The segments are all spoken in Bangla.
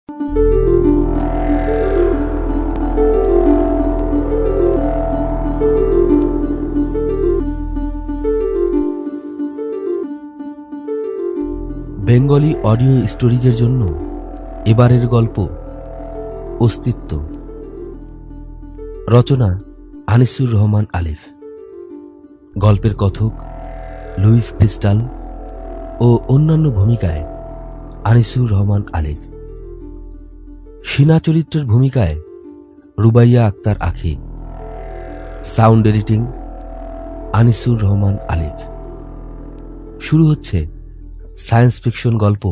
বেঙ্গলি অডিও স্টোরিজের জন্য এবারের গল্প অস্তিত্ব। রচনা আনিসুর রহমান আলিফ। গল্পের কথক লুইস ক্রিস্টাল ও অন্যান্য ভূমিকায় আনিসুর রহমান আলিফ। শিনা চরিত্রের ভূমিকায় রুবাইয়া আক্তার আখি। সাউন্ড এডিটিং আনিসুর রহমান আলিফ। শুরু হচ্ছে সায়েন্স ফিকশন গল্প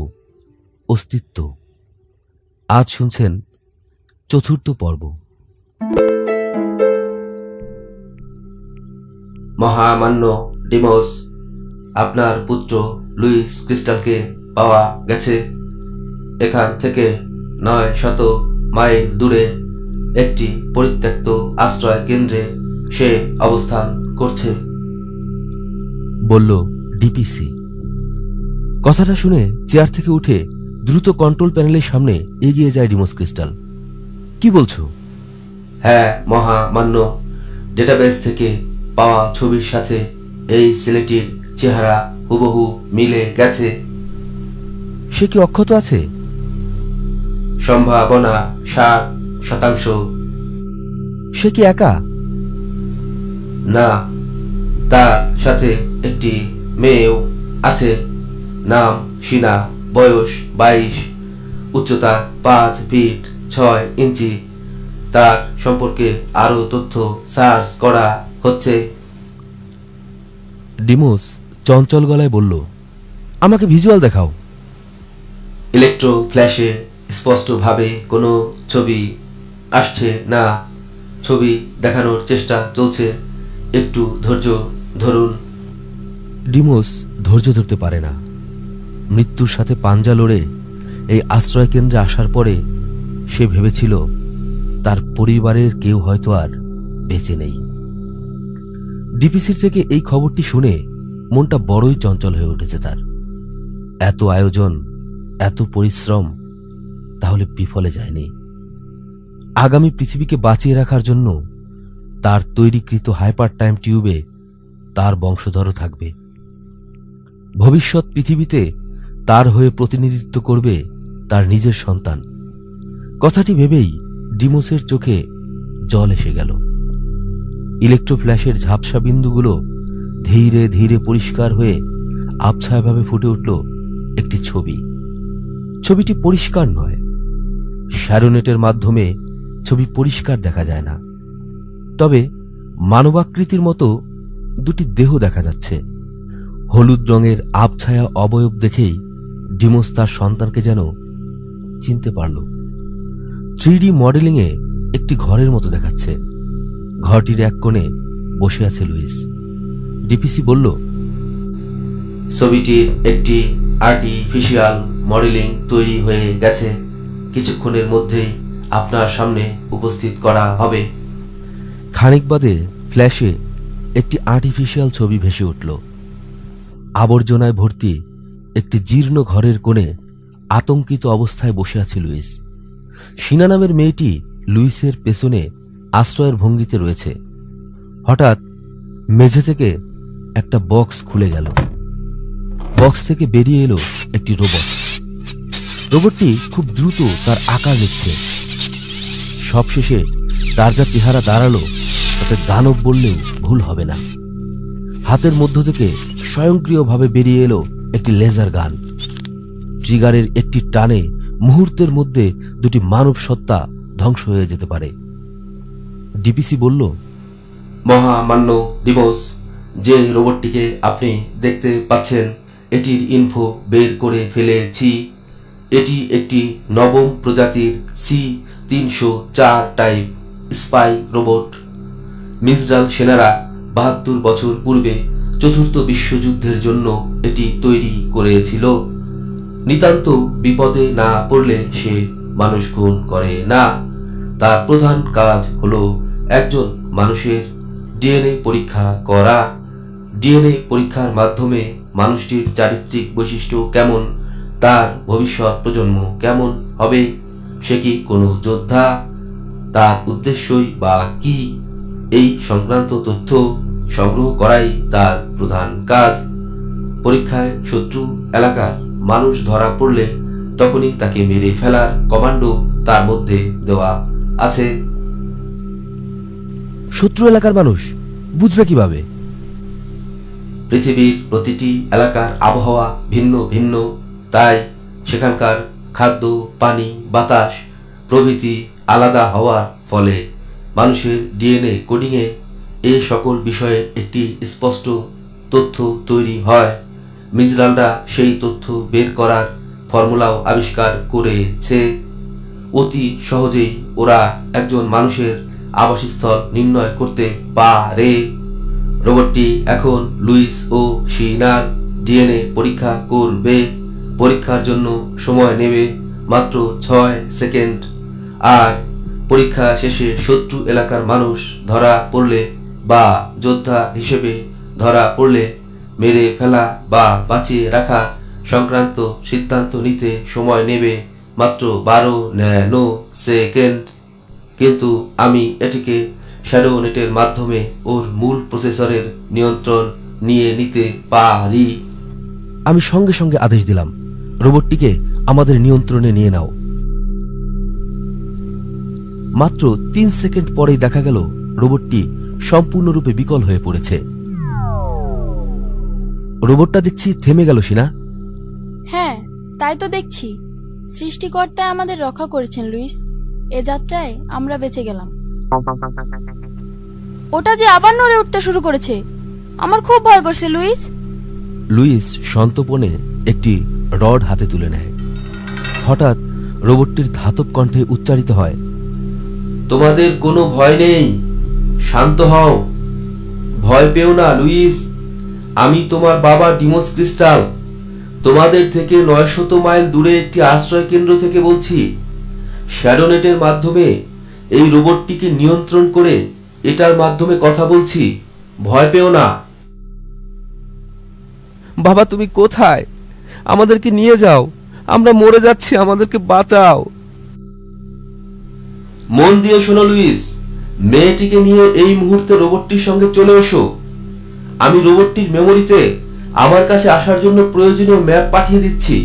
অস্তিত্ব। আজ শুনছেন চতুর্থ পর্ব। মহামান্য ডিমোস, আপনার পুত্র লুইস ক্রিস্টালকে পাওয়া গেছে। এখান থেকে 900 মাইল দূরে একটি পরিত্যক্ত আশ্রয় কেন্দ্রে সে অবস্থান করছে, বলল ডিপিসি। কথাটা শুনে চেয়ার থেকে উঠে দ্রুত কন্ট্রোল প্যানেলের সামনে এগিয়ে যায় ডিমোস ক্রিস্টাল। কি বলছো? হ্যাঁ মহামান্য, ডেটাবেস থেকে পাওয়া ছবির সাথে এই ছেলেটির চেহারা হুবহু মিলে গেছে। সে কি অক্ষত আছে? সম্ভাবনা 60%। সে কি একা? না, তার সাথে একটি মেয়েও আছে। নাম শিনা, বয়স 22, উচ্চতা 5 ফিট 6 ইঞ্চি। তার সম্পর্কে আরো তথ্য সার্চ করা হচ্ছে। ডিমোস চঞ্চল গলায় বলল, আমাকে ভিজুয়াল দেখাও। ইলেকট্রো ফ্ল্যাশে স্পষ্টভাবে কোনো ছবি আসছে না। ছবি দেখানোর চেষ্টা চলছে, একটু ধৈর্য ধরুন। ডিমোস ধৈর্য ধরতে পারে না। মৃত্যুর সাথে পাঞ্জা লড়ে এই আশ্রয় কেন্দ্রে আসার পরে সে ভেবেছিল তার পরিবারের কেউ হয়তো আর বেঁচে নেই। ডিপিসির থেকে এই খবরটি শুনে মনটা বড়ই চঞ্চল হয়ে উঠেছে তার। এত আয়োজন, এত পরিশ্রম, তাহলে বিফলে যায়নি। আগামী পৃথিবীকে বাঁচিয়ে রাখার জন্য তার তৈরিকৃত হাইপার টাইম টিউবে তার বংশধরও থাকবে। ভবিষ্যৎ পৃথিবীতে তার হয়ে প্রতিনিধিত্ব করবে তার নিজের সন্তান। কথাটি ভেবেই ডিমোসের চোখে জল এসে গেল। ইলেকট্রোফ্ল্যাশের ঝাপসা বিন্দুগুলো ধীরে ধীরে পরিষ্কার হয়ে আবছায়াভাবে ফুটে উঠল একটি ছবি। ছবিটি পরিষ্কার নয়। শ্যারোনেটের মাধ্যমে ছবি পরিষ্কার দেখা যায় না, তবে মানবাকৃতির মতো দুটি দেহ দেখা যাচ্ছে। হলুদ রঙের আবছায়া অবয়ব দেখেই ডিমোস তার সন্তানকে যেন চিনতে পারল। 3D মডেলিংয়ে একটি ঘরের মতো দেখাচ্ছে। ঘরটির এক কোণে বসে আছে লুইস। ডিপিসি বলল, ছবিটির একটি আর্টিফিশিয়াল মডেলিং তৈরি হয়ে গেছে। কিছুক্ষণের মধ্যেই আপনার সামনে উপস্থিত করা হবে। খানিক বাদে ফ্ল্যাশে একটি আর্টিফিশিয়াল ছবি ভেসে উঠল। আবর্জনায় ভর্তি একটি জীর্ণ ঘরের কোণে আতঙ্কিত অবস্থায় বসে আছে লুইস। শিনা নামের মেয়েটি লুইসের পেছনে আশ্রয়ের ভঙ্গিতে রয়েছে। হঠাৎ মেঝে থেকে একটা বক্স খুলে গেল। বক্স থেকে বেরিয়ে এলো একটি রোবট। রোবটটি খুব দ্রুত তার আকার নিচ্ছে। সবশেষে তার যা চেহারা দাঁড়ালো তাতে দানব বললেও ভুল হবে না। হাতের মধ্য থেকে স্বয়ংক্রিয়ভাবে বেরিয়ে এলো একটি লেজার গান। ট্রিগারের একটি টানে মুহূর্তের মধ্যে দুটি মানব সত্তা ধ্বংস হয়ে যেতে পারে। ডিপিসি বলল, মহামান্য ডিমোস, যে রোবটটিকে আপনি দেখতে পাচ্ছেন এটির ইনফো বের করে ফেলেছি। এটি একটি নবম প্রজাতির C-304 টাইপ স্পাই রোবট। মিজরাল সেনারা 72 বছর পূর্বে চতুর্থ বিশ্বযুদ্ধের জন্য এটি তৈরি করেছিল। নিতান্ত বিপদে না পড়লে সে মানুষ খুন করে না। তার প্রধান কাজ হলো একজন মানুষের ডিএনএ পরীক্ষা করা। ডিএনএ পরীক্ষার মাধ্যমে মানুষটির চারিত্রিক বৈশিষ্ট্য কেমন, তার ভবিষ্যৎ প্রজন্ম কেমন হবে সে কি কোনো যোদ্ধা? তার উদ্দেশ্যই বা কি? এই সংক্রান্ত তথ্য সংগ্রহ করাই তার প্রধান কাজ। পরীক্ষায় শত্রু এলাকার মানুষ ধরা পড়লে তখনই তাকে মেরে ফেলার কমান্ডো তার মধ্যে দেওয়া আছে। শত্রু এলাকার মানুষ বুঝবে কিভাবে? পৃথিবীর প্রতিটি এলাকার আবহাওয়া ভিন্ন ভিন্ন, তাই সেখানকার খাদ্য, পানি, বাতাস প্রভৃতি আলাদা হওয়ার ফলে মানুষের ডিএনএ কোডিংয়ে এই সকল বিষয়ে একটি স্পষ্ট তথ্য তৈরি হয়। মিজরালরা সেই তথ্য বের করার ফর্মুলাও আবিষ্কার করেছে। অতি সহজেই ওরা একজন মানুষের আবাসস্থল নির্ণয় করতে পারে। রোবটটি এখন লুইস ও শিনার ডিএনএ পরীক্ষা করবে। পরীক্ষার জন্য সময় নেবে মাত্র 6 সেকেন্ড। আর পরীক্ষা শেষে শত্রু এলাকার মানুষ ধরা পড়লে বা যোদ্ধা হিসেবে ধরা পড়লে মেরে ফেলা বা বাঁচিয়ে রাখা সংক্রান্ত সিদ্ধান্ত নিতে সময় নেবে মাত্র 12 ন্যানো সেকেন্ড। কিন্তু আমি এটিকে শ্যাডো নেটের মাধ্যমে ওর মূল প্রসেসরের নিয়ন্ত্রণ নিয়ে নিতে পারি। আমি সঙ্গে সঙ্গে আদেশ দিলাম, রোবটটিকে আমাদের নিয়ন্ত্রণে নিয়ে নাও। মাত্র 3 সেকেন্ড পরেই দেখা গেল রোবটটি সম্পূর্ণরূপে বিকল হয়ে পড়েছে। রোবটটা দেখছি থেমে গেল সিনা। হ্যাঁ, তাই তো দেখছি। সৃষ্টিকর্তা আমাদের রক্ষা করেছেন লুইস। এ যাত্রায় আমরা বেঁচে গেলাম। ওটা যে আবার নড়ে উঠতে শুরু করেছে, আমার খুব ভয় করছে লুইস। লুইস সন্তর্পণে একটি রড হাতে তুলে নেয়। হঠাৎ রোবটটির ধাতব কণ্ঠে উচ্চারিত হয়, তোমাদের কোনো ভয় নেই, শান্ত হও, ভয় পেও না লুইস। আমি তোমার বাবা ডিমোস ক্রিস্টাল, তোমাদের থেকে 900 মাইল দূরে একটি আশ্রয় কেন্দ্র থেকে বলছি। শ্যাডোনেটের মাধ্যমে এই রোবটটিকে নিয়ন্ত্রণ করে এটার মাধ্যমে কথা বলছি। ভয় পেও না। বাবা তুমি কোথায়? আমাদেরকে নিয়ে যাও, আমরা মরে যাচ্ছি, আমাদেরকে বাঁচাও। মন দিয়ে শোনো লুইস, মেয়েটিকে নিয়ে এই মুহূর্তে রোবটটির সঙ্গে চলে এসো। আমি রোবটটির মেমোরিতে আমার কাছে আসার জন্য প্রয়োজনীয় ম্যাপ পাঠিয়ে দিচ্ছি।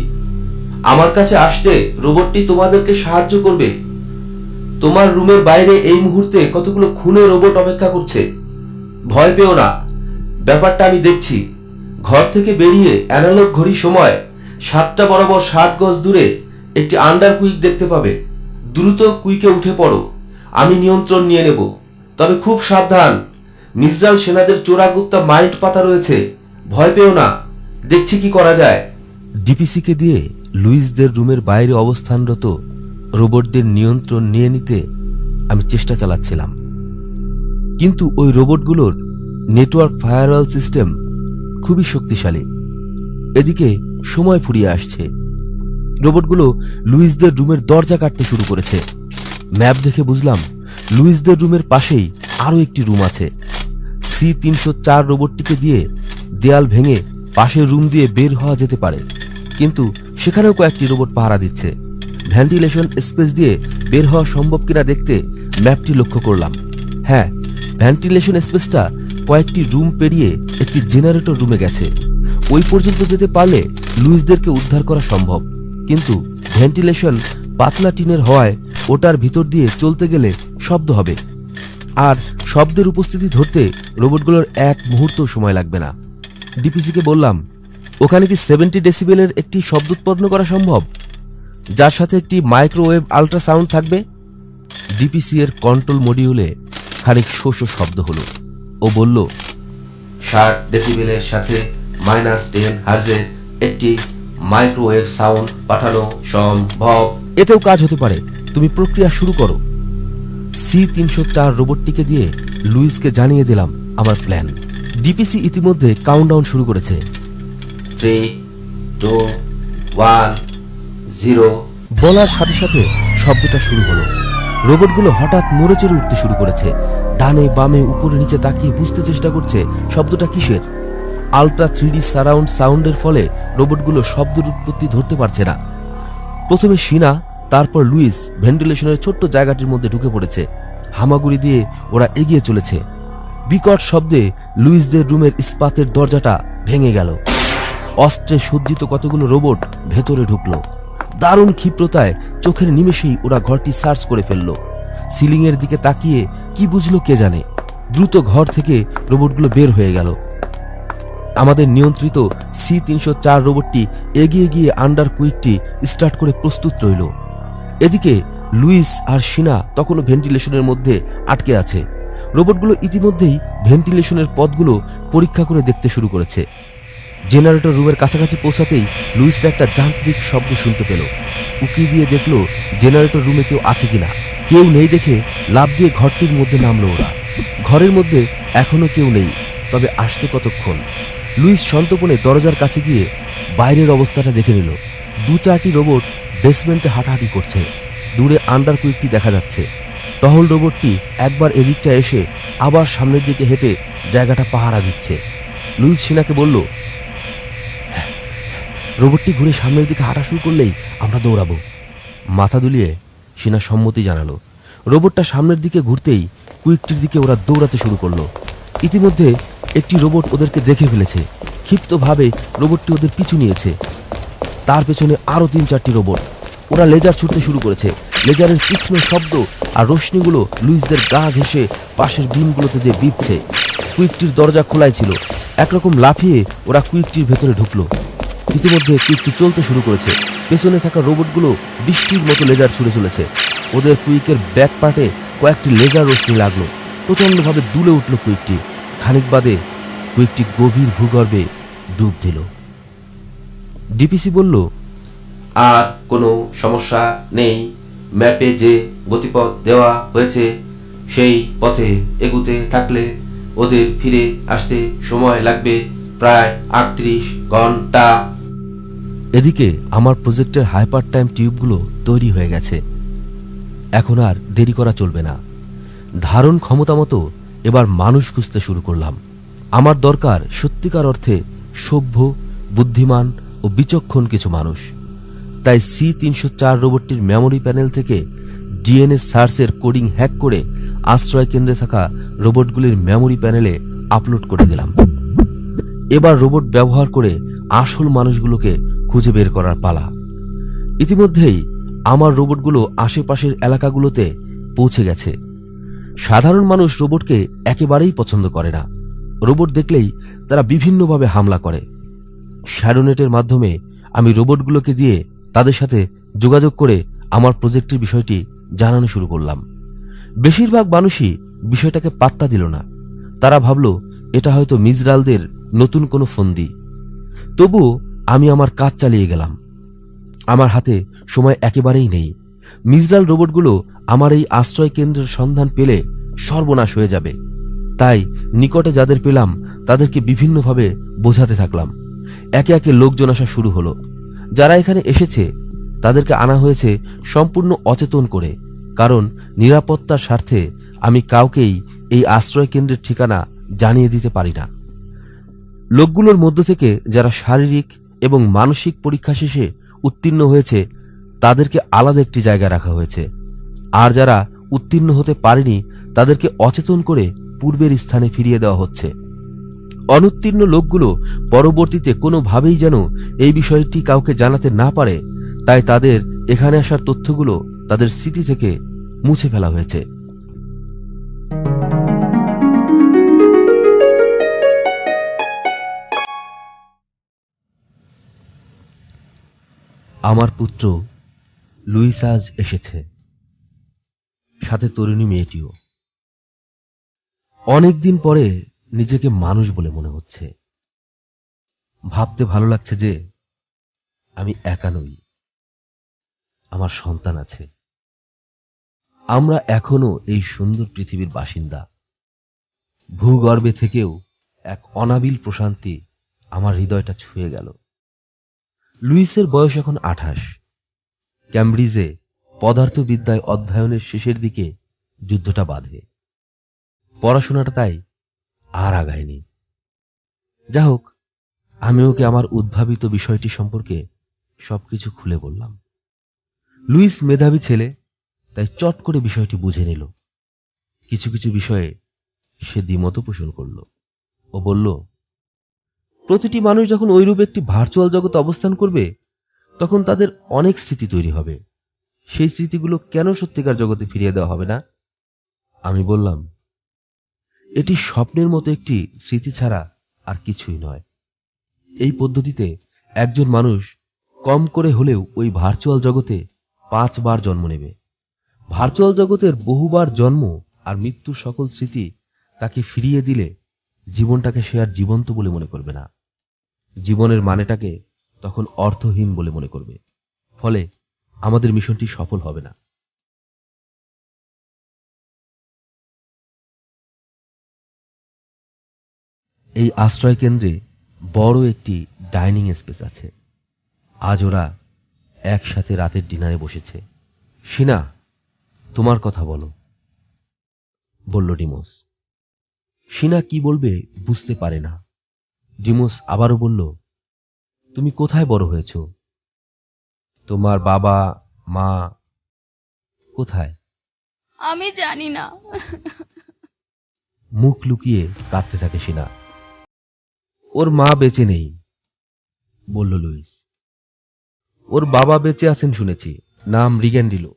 আমার কাছে আসতে রোবটটি তোমাদেরকে সাহায্য করবে। তোমার রুমের বাইরে এই মুহূর্তে কতগুলো খুনে রোবট অপেক্ষা করছে। ভয় পেও না, ব্যাপারটা আমি দেখছি। ঘর থেকে বেরিয়ে অ্যানালগ ঘড়ি সময় 7টা বরাবর 60 গজ দূরে একটি আন্ডার কুইক দেখতে পাবে। দ্রুত কুইকে উঠে পড়ো, আমি নিয়ন্ত্রণ নিয়ে নেব। তবে খুব সাবধান, মিজরাল সেনাদের চোরাগুপ্তা মাইন্ড পাতা রয়েছে। ভয় পেও না, দেখছি কি করা যায়। ডিপিসিকে দিয়ে লুইসদের রুমের বাইরে অবস্থানরত রোবটদের নিয়ন্ত্রণ নিয়ে নিতে আমি চেষ্টা চালাচ্ছিলাম। কিন্তু ওই রোবটগুলোর নেটওয়ার্ক ফায়ারওয়াল সিস্টেম খুবই শক্তিশালী। এদিকে সময় ফুরিয়ে আসছে। রোবটগুলো লুইসদের রুমের দরজা কাটতে শুরু করেছে। ম্যাপ দেখে বুঝলাম লুইসদের রুমের পাশেই আরও একটি রুম আছে। C-304 রোবটটিকে দিয়ে দেয়াল ভেঙে পাশের রুম দিয়ে বের হওয়া যেতে পারে, কিন্তু সেখানেও কয়েকটি রোবট পাহারা দিচ্ছে। ভেন্টিলেশন স্পেস দিয়ে বের হওয়া সম্ভব কিনা দেখতে ম্যাপটি লক্ষ্য করলাম। হ্যাঁ, ভেন্টিলেশন স্পেসটা কয়েকটি রুম পেরিয়ে একটি জেনারেটর রুমে গেছে। ওই পর্যন্ত যেতে পারলে লুইসদেরকে উদ্ধার করা সম্ভব, কিন্তু ভেন্টিলেশন পাতলা টিনের হওয়ায় ওটার ভিতর দিয়ে চলতে গেলে শব্দ হবে, আর শব্দের উপস্থিতি ধরতে রোবটগুলোর এক মুহূর্ত সময় লাগবে না। ডিপিসিকে বললাম, ওখানে কি 70 ডেসিবেলের একটি শব্দ উৎপন্ন করা সম্ভব, যার সাথে একটি মাইক্রোওয়েভ আল্ট্রাসাউন্ড থাকবে? ডিপিসি এর কন্ট্রোল মডিউলে খানিক শোষ শব্দ হলো। ও বলল, 60 ডেসিবেলের সাথে -10 হার্জের একটি মাইক্রোওয়েভ সাউন্ড পাঠানো সম্ভব। এতেও কাজ হতে পারে, তুমি প্রক্রিয়া শুরু করো। C-304 রোবটটিকে দিয়ে লুইসকে জানিয়ে দিলাম আমার প্ল্যান। ডিপিসি ইতিমধ্যে কাউন্টডাউন শুরু করেছে। 3, 2, 1, 0। বলার সাথে সাথে শব্দটা শুরু হলো। রোবটগুলো হঠাৎ নড়ে চড়ে উঠতে শুরু করেছে। ডানে বামে উপরে নিচে তাকিয়ে বুঝতে চেষ্টা করছে শব্দটা কিসের। আলট্রা 3D সারাউন্ড সাউন্ডের ফলে রোবটগুলো শব্দের উৎপত্তি ধরতে পারছে না। প্রথমে সিনা, তারপর লুইস ভেন্টিলেশনের ছোট্ট জায়গাটির মধ্যে ঢুকে পড়েছে। হামাগুড়ি দিয়ে ওরা এগিয়ে চলেছে। বিকট শব্দে লুইসদের রুমের ইস্পাতের দরজাটা ভেঙে গেল। অস্ত্রে সজ্জিত কতগুলো রোবট ভেতরে ঢুকলো। দারুণ ক্ষিপ্রতায় চোখের নিমেষেই ওরা ঘরটি সার্চ করে ফেলল। সিলিংয়ের দিকে তাকিয়ে কি বুঝলো কে জানে। দ্রুত ঘর থেকে রোবটগুলো বের হয়ে গেল। আমাদের নিয়ন্ত্রিত C-304 রোবটটি এগিয়ে গিয়ে আন্ডার কুইকটি স্টার্ট করে প্রস্তুত রইল। এদিকে লুইস আর সিনা তখনও ভেন্টিলেশনের মধ্যে আটকে আছে। রোবটগুলো ইতিমধ্যেই ভেন্টিলেশনের পথগুলো পরীক্ষা করে দেখতে শুরু করেছে। জেনারেটর রুমের কাছাকাছি পৌঁছাতেই লুইসটা একটা যান্ত্রিক শব্দ শুনতে পেল। উকি দিয়ে দেখলো জেনারেটর রুমে কেউ আছে কিনা। কেউ নেই দেখে লাফ দিয়ে ঘরটির মধ্যে নামলো ওরা। ঘরের মধ্যে এখনো কেউ নেই, তবে আসতে কতক্ষণ। লুইস সন্তপনে দরজার কাছে গিয়ে বাইরের অবস্থাটা দেখে নিল। 2-4টি রোবট বেসমেন্টে হাঁটাহাঁটি করছে। দূরে আন্ডার কুইকটি দেখা যাচ্ছে। টহল রোবটটি একবার এদিকটা এসে আবার সামনের দিকে হেঁটে জায়গাটা পাহারা দিচ্ছে। লুইস সিনাকে বলল, রোবটটি ঘুরে সামনের দিকে হাঁটা শুরু করলেই আমরা দৌড়াবো। মাথা দুলিয়ে সিনা সম্মতি জানালো। রোবটটা সামনের দিকে ঘুরতেই কুইকটির দিকে ওরা দৌড়াতে শুরু করলো। ইতিমধ্যে একটি রোবট ওদেরকে দেখে ফেলেছে। ক্ষিপ্তভাবে রোবটটি ওদের পিছু নিয়েছে। তার পেছনে আরও 3-4টি রোবট। ওরা লেজার ছুটতে শুরু করেছে। লেজারের তীক্ষ্ণ শব্দ আর রশ্মিগুলো লুইসদের গা ঘেঁষে পাশের বিমগুলোতে যে বিঁধছে। কুইকটির দরজা খোলাই ছিল। একরকম লাফিয়ে ওরা কুইকটির ভেতরে ঢুকলো। ইতিমধ্যে কুইকটি চলতে শুরু করেছে। পেছনে থাকা রোবটগুলো বৃষ্টির মতো লেজার ছুড়ে চলেছে। ওদের কুইকের ব্যাক পার্টে কয়েকটি লেজার রশ্মি লাগলো। প্রচণ্ডভাবে দুলে উঠল কুইকটি। খানিক বাদে কুইকটি গভীর ভূগর্ভে ডুব দিল। ডিপিসি বলল, আর কোনো সমস্যা নেই। ম্যাপে যে গতিপথ দেওয়া হয়েছে সেই পথে এগুতে থাকলে ওদের ফিরে আসতে সময় লাগবে প্রায় 38 ঘন্টা। এদিকে আমার প্রজেক্টের হাইপার টাইম টিউবগুলো তৈরি হয়ে গেছে। এখন আর দেরি করা চলবে না। ধারণ ক্ষমতা মতো এবার মানুষ খুঁজতে শুরু করলাম। আমার দরকার সত্যিকার অর্থে সভ্য, বুদ্ধিমান ও বিচক্ষণ কিছু মানুষ। তাই C-304 রোবটটির মেমোরি প্যানেল থেকে ডিএনএ সার্চের কোডিং হ্যাক করে আশ্রয় কেন্দ্রে থাকা রোবটগুলির মেমোরি প্যানেলে আপলোড করে দিলাম। এবার রোবট ব্যবহার করে আসল মানুষগুলোকে খুঁজে বের করার পালা। ইতিমধ্যেই আমার রোবটগুলো আশেপাশের এলাকাগুলোতে পৌঁছে গেছে। সাধারণ মানুষ রোবটকে একেবারেই পছন্দ করে না। রোবট দেখলেই তারা বিভিন্নভাবে হামলা করে। শ্যাডোনেটের মাধ্যমে আমি রোবটগুলোকে দিয়ে তাদের সাথে যোগাযোগ করে আমার প্রজেক্টের বিষয়টি জানানো শুরু করলাম। বেশিরভাগ মানুষই বিষয়টাকে পাত্তা দিল না। তারা ভাবল এটা হয়তো মিজরালদের নতুন কোনো ফন্দি। তবুও আমি আমার কাজ চালিয়ে গেলাম। আমার হাতে সময় একেবারেই নেই। মিজরাল রোবটগুলো আমার এই আশ্রয় কেন্দ্রের সন্ধান পেলে সর্বনাশ হয়ে যাবে। তাই নিকটে যাদের পেলাম তাদেরকে বিভিন্নভাবে বোঝাতে থাকলাম। একে একে লোকজন আসা শুরু হলো। যারা এখানে এসেছে তাদেরকে আনা হয়েছে সম্পূর্ণ অচেতন করে, কারণ নিরাপত্তার স্বার্থে আমি কাউকেই এই আশ্রয় কেন্দ্রের ঠিকানা জানিয়ে দিতে পারি না। লোকগুলোর মধ্য থেকে যারা শারীরিক এবং মানসিক পরীক্ষা শেষে উত্তীর্ণ হয়েছে তাদেরকে আলাদা একটি জায়গায় রাখা হয়েছে। আর যারা উত্তীর্ণ হতে পারেনি তাদেরকে অচেতন করে পূর্বের স্থানে ফিরিয়ে দেওয়া হচ্ছে। অনুত্তীর্ণ লোকগুলো পরবর্তীতে কোনোভাবেই যেন এই বিষয়টি কাউকে জানাতে না পারে, তাই তাদের এখানে আসার তথ্যগুলো তাদের স্মৃতি থেকে মুছে ফেলা হয়েছে। আমার পুত্র লুইস আজ এসেছে, সাথে তরুণী মেয়েটিও। অনেকদিন পরে নিজেকে মানুষ বলে মনে হচ্ছে। ভাবতে ভালো লাগছে যে আমি একা নই, আমার সন্তান আছে। আমরা এখনো এই সুন্দর পৃথিবীর বাসিন্দা। ভূগর্ভে থেকেও এক অনাবিল প্রশান্তি আমার হৃদয়টা ছুঁয়ে গেল। লুইসের বয়স এখন 28। ক্যামব্রিজে পদার্থবিদ্যায় অধ্যয়নের শেষের দিকে যুদ্ধটা বাধে। পড়াশোনাটা তাই আর আগায়নি। যা হোক, আমি ওকে আমার উদ্ভাবিত বিষয়টি সম্পর্কে সবকিছু খুলে বললাম। লুইস মেধাবী ছেলে, তাই চট করে বিষয়টি বুঝে নিল। কিছু কিছু বিষয়ে সে দ্বিমত পোষণ করল ও বলল, প্রতিটি মানুষ যখন ঐরূপ একটি ভার্চুয়াল জগতে অবস্থান করবে তখন তাদের অনেক স্মৃতি তৈরি হবে। সেই স্মৃতিগুলো কেন সত্যিকার জগতে ফিরিয়ে দেওয়া হবে না? আমি বললাম, এটি স্বপ্নের মতো একটি স্মৃতি ছাড়া আর কিছুই নয়। এই পদ্ধতিতে একজন মানুষ কম করে হলেও ওই ভার্চুয়াল জগতে 5 বার জন্ম নেবে। ভার্চুয়াল জগতের বহুবার জন্ম আর মৃত্যুর সকল স্মৃতি তাকে ফিরিয়ে দিলে জীবনটাকে সে আর জীবন্ত বলে মনে করবে না। জীবনের মানেটাকে তখন অর্থহীন বলে মনে করবে। ফলে আমাদের মিশনটি সফল হবে না। এই আশ্রয় কেন্দ্রে বড় একটি ডাইনিং স্পেস আছে। আজ ওরা একসাথে রাতের ডিনারে বসেছে। সিনা, তোমার কথা বলো, বলল ডিমোস। সিনা কি বলবে বুঝতে পারে না। ডিমোস আবারও বলল, তুমি কোথায় বড় হয়েছ? তোমার বাবা মা কোথায়? আমি জানি না। মুখ লুকিয়ে কাঁদতে থাকে সিনা। ওর মা বেঁচে নেই, বলল লুইস। ওর বাবা বেঁচে আছেন শুনেছি, নাম রিগ্যান্ডিলো।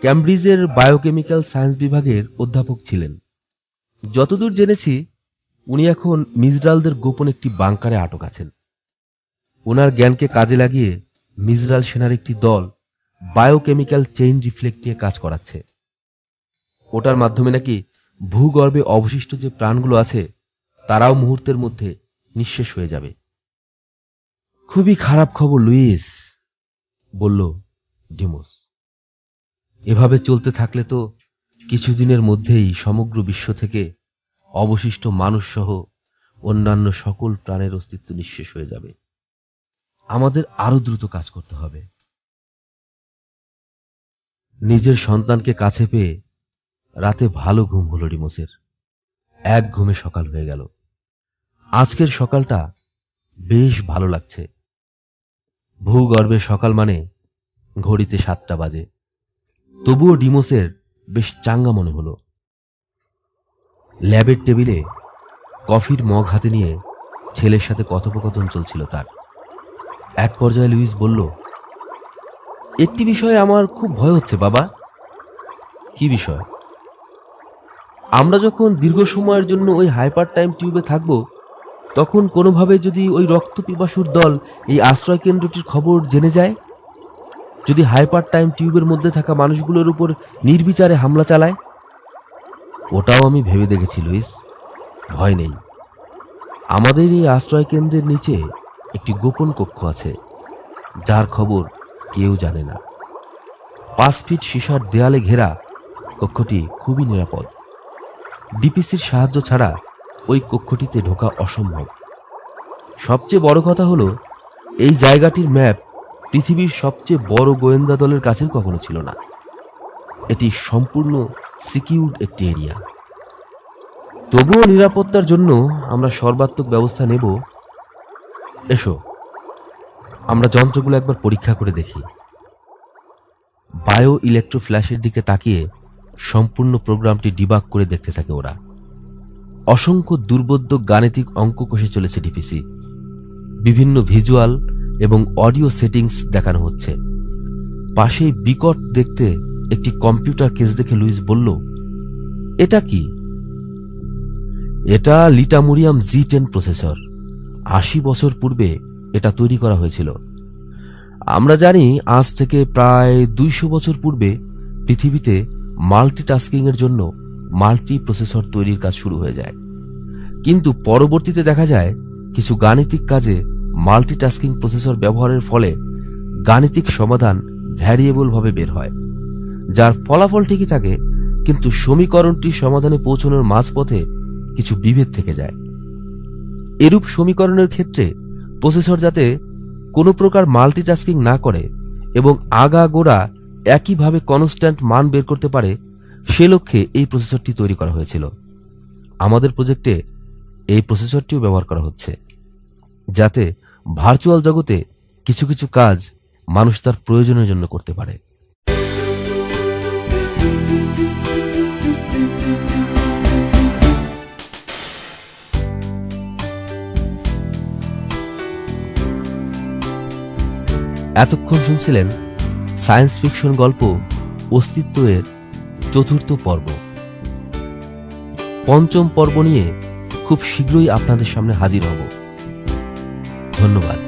ক্যামব্রিজের বায়োকেমিক্যাল সায়েন্স বিভাগের অধ্যাপক ছিলেন। যতদূর জেনেছি উনি এখন মিজরালদের গোপন একটি বাংকারে আটক আছেন। ওনার জ্ঞানকে কাজে লাগিয়ে মিজরাল সেনার একটি দল বায়োকেমিক্যাল চেইন রিফ্লেক্ট নিয়ে কাজ করাচ্ছে। ওটার মাধ্যমে নাকি ভূগর্ভে অবশিষ্ট যে প্রাণগুলো আছে তারাও মুহূর্তের মধ্যে নিঃশেষ হয়ে যাবে। খুবই খারাপ খবর লুইস, বলল ডিমোস। এভাবে চলতে থাকলে তো কিছুদিনের মধ্যেই সমগ্র বিশ্ব থেকে অবশিষ্ট মানুষ সহ অন্যান্য সকল প্রাণের অস্তিত্ব নিঃশেষ হয়ে যাবে। আমাদের আরো দ্রুত কাজ করতে হবে। নিজের সন্তানকে কাছে পেয়ে রাতে ভালো ঘুম হলো ডিমোসের। এক ঘুমে সকাল হয়ে গেল। আজকের সকালটা বেশ ভালো লাগছে। ভূগর্ভে সকাল মানে ঘড়িতে 7টা বাজে। তবুও ডিমোসের বেশ চাঙ্গা মনে হলো। ল্যাবের টেবিলে কফির মগ হাতে নিয়ে ছেলের সাথে কথোপকথন চলছিল তার। এক পর্যায়ে লুইস বলল, একটি বিষয়ে আমার খুব ভয় হচ্ছে বাবা। কি বিষয়? আমরা যখন দীর্ঘ সময়ের জন্য ওই হাইপার টাইম টিউবে থাকব তখন কোনোভাবে যদি ওই রক্ত পিপাসুর দল এই আশ্রয় কেন্দ্রটির খবর জেনে যায়, যদি হাইপার টাইম টিউবের মধ্যে থাকা মানুষগুলোর উপর নির্বিচারে হামলা চালায়। ওটাও আমি ভেবে দেখেছি লুইস, ভয় নেই। আমাদের এই আশ্রয় কেন্দ্রের নিচে একটি গোপন কক্ষ আছে যার খবর কেউ জানে না। 5 ফিট সীসার দেয়ালে ঘেরা কক্ষটি খুবই নিরাপদ। ডিপিসির সাহায্য ছাড়া ওই কক্ষটিতে ঢোকা অসম্ভব। সবচেয়ে বড় কথা হলো এই জায়গাটির ম্যাপ পৃথিবীর সবচেয়ে বড় গোয়েন্দা দলের কাছেও কখনো ছিল না। এটি সম্পূর্ণ সিকিউরড একটি এরিয়া। তবুও নিরাপত্তার জন্য আমরা সর্বাত্মক ব্যবস্থা নেব। এসো, আমরা যন্ত্রগুলো একবার পরীক্ষা করে দেখি। বায়ো ইলেকট্রো ফ্ল্যাশের দিকে তাকিয়ে সম্পূর্ণ প্রোগ্রামটি ডিবাগ করে দেখতে থাকে ওরা। অসংখ্য দুর্বোধ্য গাণিতিক অঙ্ক কষে চলেছে ডিপিসি। বিভিন্ন ভিজুয়াল এবং অডিও সেটিংস দেখানো হচ্ছে। পাশেই বিকট দেখতে একটি কম্পিউটার কেস দেখে লুইস বলল, এটা কি? এটা লিটামুরিয়াম G10 প্রসেসর। 80 বছর পূর্বে এটা তৈরি করা হয়েছিল। আমরা জানি আজ থেকে প্রায় 200 বছর পূর্বে পৃথিবীতে মাল্টিটাস্কিং এর জন্য মাল্টি প্রসেসর তৈরির কাজ শুরু হয়ে যায়। কিন্তু পরবর্তীতে দেখা যায় কিছু গাণিতিক কাজে মাল্টিটাস্কিং প্রসেসর ব্যবহারের ফলে গাণিতিক সমাধান ভ্যারিয়েবল ভাবে বের হয়, যার ফলাফল ঠিকই থাকে কিন্তু সমীকরণটি সমাধানে পৌঁছানোর মাঝপথে কিছু বিভেদ থেকে যায়। এরূপ সমীকরণের ক্ষেত্রে প্রসেসর যাতে কোনো প্রকার মাল্টিটাস্কিং না করে এবং আগাগোড়া একইভাবে কনস্ট্যান্ট মান বের করতে পারে, সে লক্ষ্যে এই প্রসেসরটি তৈরি করা হয়েছিল। আমাদের প্রজেক্টে এই প্রসেসরটিও ব্যবহার করা হচ্ছে, যাতে ভার্চুয়াল জগতে কিছু কিছু কাজ মানুষ তার প্রয়োজনের জন্য করতে পারে। এতক্ষণ শুনছিলেন সায়েন্স ফিকশন গল্প অস্তিত্ব এর 4র্থ পর্ব। 5ম পর্ব নিয়ে খুব শীঘ্রই আপনাদের সামনে হাজির হব। ধন্যবাদ।